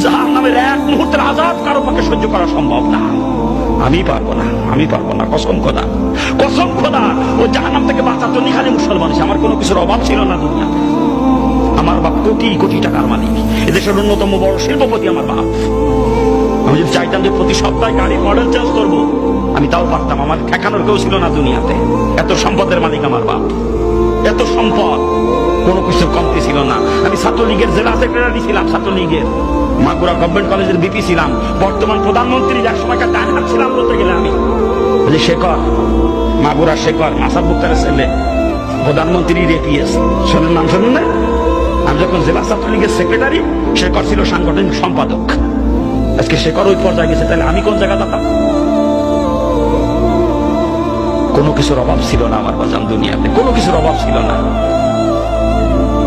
জাহান্নামের এক মুহূর্তের আযাব কারো পক্ষে সহ্য করা সম্ভব না। আমি পারবো না, আমি পারবো না, কসম খোদা, কসম খোদা। ও জাহান্নাম থেকে বাঁচার জন্য খালি মুসলমান, আমার কোনো কিছুর অভাব ছিল না দুনিয়াতে। আমার বাপ কোটি কোটি টাকার মালিক, এদেশের অন্যতম বড় শিল্পপতি আমার বাপ। আমি যদি চাইতাম যে প্রতি সপ্তাহে গাড়ির মডেল চেঞ্জ করবো, আমি তাও পারতাম। আমার ঠেকানোর কেউ ছিল না দুনিয়াতে। এত সম্পদের মালিক আমার বাপ, এত সম্পদ, কোনো কিছুর কমতি ছিল না। আমি ছাত্রলীগের জেলা সেক্রেটারি ছিলাম, ছাত্রলীগের মাগুরা গভর্নমেন্ট কলেজের বিপি ছিলাম, বর্তমান প্রধানমন্ত্রীর এক সময়কার ডান হাত ছিলাম বলতে গেলে। আমি শেখর, মাগুরা শেখর, মাসাদ মুক্তারের ছেলে, প্রধানমন্ত্রীর এপিএস, শোনেন নাম শোনেন না? আমি যখন জেলা ছাত্রলীগের সেক্রেটারি, শেখর ছিল সাংগঠনিক সম্পাদক। আজকে শেখর ওই পর্যায়ে গেছে, তাহলে আমি কোন জায়গা যেতাম? কোনো কিছুর অভাব ছিল না আমার বাজান দুনিয়াতে, কোনো কিছুর অভাব ছিল না।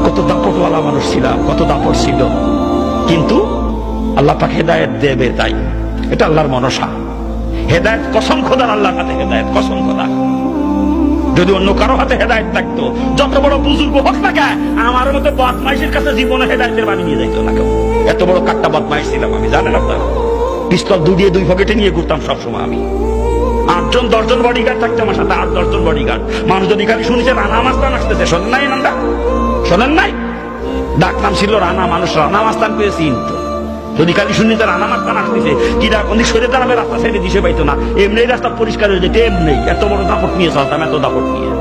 কত দাপটওয়ালা মানুষ ছিলাম, কত দাপট ছিল, কিন্তু আল্লাহ পাক হেদায়েত দেবে, তাই এটা আল্লাহর মনসা। হেদায়েত কসম খোদার আল্লাহর হাতে হেদায়েত, কসম খোদা। যদি অন্য কারো হাতে হেদায়েত থাকতো, যত বড় বুজুর্গ হোক না কেন, আমার মতো বদমাইশের কাছে জীবনে হেদায়েতের বাণী নিয়ে যাইতো না কেউ। এত বড় কাট্টা বদমাইশ ছিলাম আমি, জানেন আপনারা? পিস্তল দিয়ে দুই পকেটে নিয়ে ঘুরতাম সবসময় আমি। 8জন 10জন বডিগার্ড থাকতো আমার সাথে, 8-10জন বডিগার্ড। মানুষ যদি খালি শুনেছে রানা মাস্তান আসতেছে, শোনেন নাই? নামটা শোনেন নাই? ডাকনাম ছিল রানা, মানুষ রানা মাস্তান পেয়ে চিনতো। যদি খালি শুনিতে রানা মাস্তান আসতেছে, কিরা কোন দিক সরে দাঁড়াবে, রাস্তা সাইডে দিশে পাইতো না। এমনি রাস্তা পরিষ্কার হয়ে যেত, এমনি। এত বড় দাপট নিয়ে চলতাম, এত দাপট নিয়ে।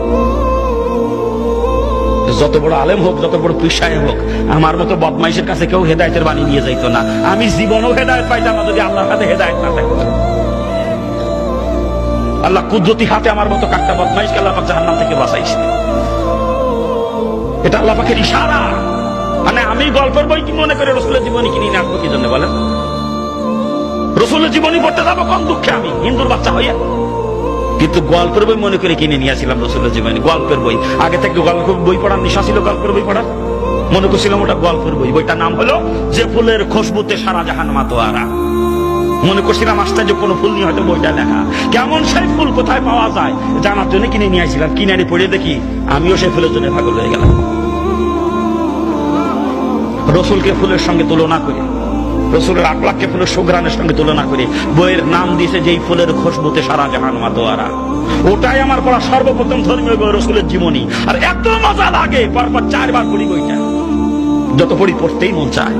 যত বড় আলেম হোক, যত বড় পীর সাহেব হোক, আমার মতো বদমাইশের কাছে কেউ হেদায়েতের বাণী নিয়ে যাইতো না। আমি জীবনেও হেদায়েত পাইতাম না যদি আল্লাহর হাতে হেদায়েত না থাকতো। আল্লাহ কুদরতি হাতে আমার মতো কাট্টা বদমাইশকে আল্লাহ পাক জাহান্নাম থেকে বাঁচাইছে। এটা আল্লাহ পাকের ইশারা। মানে আমি গল্পের বই কি মনে করে রসুলের জীবনী কিনে নিয়ে আসবো কি জন্য বলেন? রসুলের জীবনী পড়তে যাবো কোন দুঃখে আমি, হিন্দুর বাচ্চা হইয়া? কিন্তু গল্পের বই মনে করে কিনে নিয়ে আসছিলাম রসুলের জীবনী, গল্পের বই। আগে থেকে গল্পের বই পড়ার নেশা ছিল, গল্পের বই পড়ার। মনে করছিলাম ওটা গল্পের বই। বইটার নাম হলো যে ফুলের খুশবুতে সারা জাহান মাতোয়ারা। মনে করছিলাম আশ্চর্য কোনো ফুল নিয়ে হয়তো বইটা লেখা। কেমন সেই ফুল কোথায় পাওয়া যায় জানার জন্য কিনে নিয়ে আসছিলাম। কিনে আনি পড়ে দেখি আমিও সেই ফুলের জন্য পাগল হয়ে গেলাম। রসুলকে ফুলের সঙ্গে তুলনা করে, রসুলের আকলাককে ফুলের সুঘ্রাণের সঙ্গে তুলনা করে বইয়ের নাম দিয়েছে যেই ফুলের খুশবুতে সারা জাহান মাতোয়ারা। ওটাই আমার পড়া সর্বপ্রথম ধর্মীয় বই, রসুলের জীবনী। আর এত মজা লাগে, পরপর 4 বার পড়ি বইটা। যত পড়ি পড়তেই মন চায়।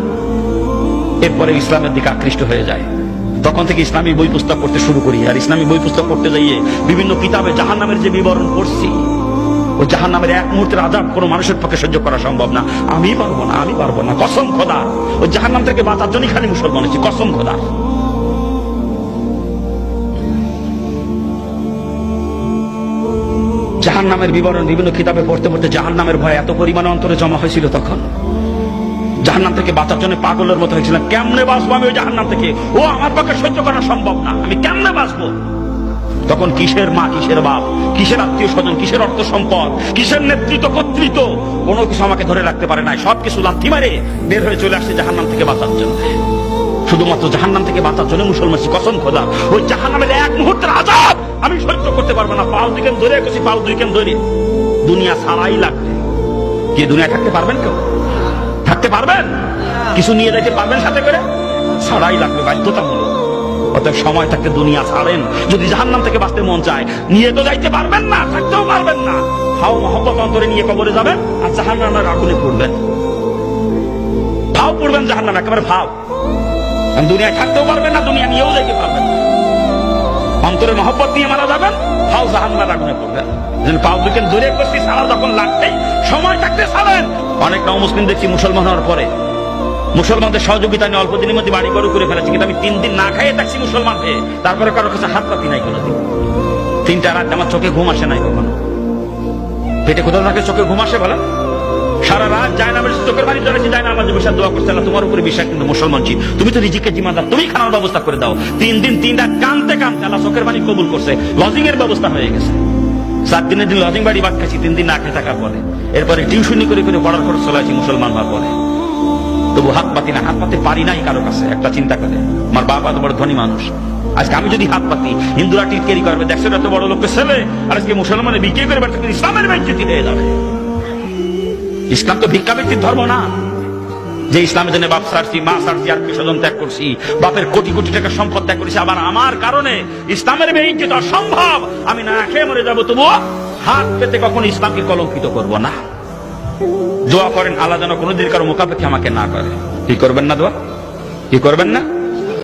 এরপরে ইসলামের দিকে আকৃষ্ট হয়ে যায়। তখন থেকে ইসলামী বই পুস্তক পড়তে শুরু করি। আর ইসলামী বই পুস্তক পড়তে যাইয়ে বিভিন্ন কিতাবে জাহান্নামের যে বিবরণ পড়ছি, ও জাহান্নামের এক মুহূর্তের আযাব কোনো মানুষের পক্ষে সহ্য করা সম্ভব না। আমি পারবো না, আমি পারবো না, কসম খোদা। ওই জাহান্নাম থেকে বাঁচার জন্যই খালি মুসলমান হয়েছি, কসম খোদা। জাহান্নামের বিবরণ বিভিন্ন কিতাবে পড়তে পড়তে জাহান্নামের ভয় এত পরিমাণে অন্তরে জমা হয়েছিল, তখন জাহান্নাম থেকে বাঁচার জন্য পাগলের মতো হয়েছিলাম। কেমনে বাঁচবো আমি ওই জাহান্নাম থেকে? ও আমার পক্ষে সহ্য করা সম্ভব না, আমি কেমনে বাঁচবো? তখন কিসের মা, কিসের বাপ, কিসের আত্মীয় স্বজন, কিসের অর্থ সম্পদ, কিসের নেতৃত্ব কর্তৃত্ব, কোনো কিছু আমাকে ধরে রাখতে পারে নাই। সবকিছু লাথি মারে বের হয়ে চলে আসছে জাহান্নাম থেকে বাঁচার জন্য। শুধুমাত্র জাহান্নাম থেকে বাঁচার জন্য মুসলমান, কসম খোদা। ওই জাহান্নামের এক মুহূর্তের আযাব আমি সহ্য করতে পারবো না। পাও দুইখান ধরে গেছি, পাও দুইখান ধরে দুনিয়া ছাড়াই লাগবে। কি দুনিয়ায় থাকতে পারবেন? কেউ থাকতে পারবেন? কিছু নিয়ে যাইতে পারবেন সাথে করে? ছাড়াই লাগবে, বাধ্যতামূলক। অতএব সময় থাকতে দুনিয়া ছাড়েন। যদি জাহান্নাম থেকে বাঁচতে মন চায়, নিয়ে তো যাইতে পারবেন না, থাকতেও পারবেন না। হাও মহব্বত অন্তরে নিয়ে কবরে যাবেন আর জাহান্নামের আগুনে পড়বেন। ভাও পড়বেন জাহান্নাম, একেবারে ভাব। দুনিয়ায় থাকতেও পারবেন না, দুনিয়া নিয়েও যাইতে পারবেন না। অন্তরে মহব্বত নিয়ে মারা যাবেন, ভাও জাহান্নামের আগুনে পড়বেন। পাও দুইখান ধরে করছি, ছাড়া যখন লাগতেই সময় থাকতে ছাড়েন। অনেক মুসলিম দেখছি মুসলমান হওয়ার পরে মুসলমানদের সহযোগিতা নিয়ে অল্প দিনের মধ্যে বাড়ি ঘর করে ফেলেছি। কিন্তু আমি 3 দিন না খাইয়ে থাকছি মুসলমান হয়ে, তারপরে কারোর কাছে হাত পাতি নাই কোনোদিন। 3টা রাত আমার চোখে ঘুম আসে নাই কখনো। পেটে কোথাও থাকে চোখে ঘুম আসে বলেন? সারা রাত যায় না, চোখের পানি ধরেছি, যায় না, আমাদের বসে দোয়া করছে, আল্লাহ তোমার উপরে বিশ্বাস, কিন্তু মুসলমান জি, তুমি তো রিজিকের জিম্মাদার, তুমি খানার ব্যবস্থা করে দাও। 3 দিন 3 রাত কানতে কানতে আল্লাহ চোখের পানি কবুল করছে। লজিং এর ব্যবস্থা হয়ে গেছে। 7 দিনের দিন লজিং বাড়ি বাদ খাচ্ছি 3 দিন না খেয়ে থাকার পরে। এরপরে টিউশনি করে করে পড়ার খরচ চলে আসি মুসলমান হওয়ার পরে। তবু হাত পাতি না, হাত পাতে পারি নাই কারো কাছে। একটা চিন্তা করে, আমার বাবা এত বড় ধনী মানুষ, আজকে আমি যদি হাত পাতি হিন্দুরা টিটকারি করবে, দেখছো এত বড় লোকের ছেলে, আর আজকে মুসলমানের বিক্রি করে বেড়াতে ইসলামের বেজ্জতি হয়ে যাবে। ইসলাম তো ভিক্ষাবৃত্তির ধর্ম না। যে ইসলামের জন্য বাপ সারছি, মা সারছি, আত্মীয় স্বজন ত্যাগ করছি, বাপের কোটি কোটি টাকা সম্পদ ত্যাগ করেছি, আবার আমার কারণে ইসলামের বেইজ্জত অসম্ভব, আমি না খেয়ে মরে যাবো, তবুও হাত পেতে কখনো ইসলামকে কলঙ্কিত করব না। দোয়া করেন আল্লাহ যেন কোনোদিন কারো মুখাপেক্ষি আমাকে না করে। কি করবেন না দোয়া? কি করবেন না?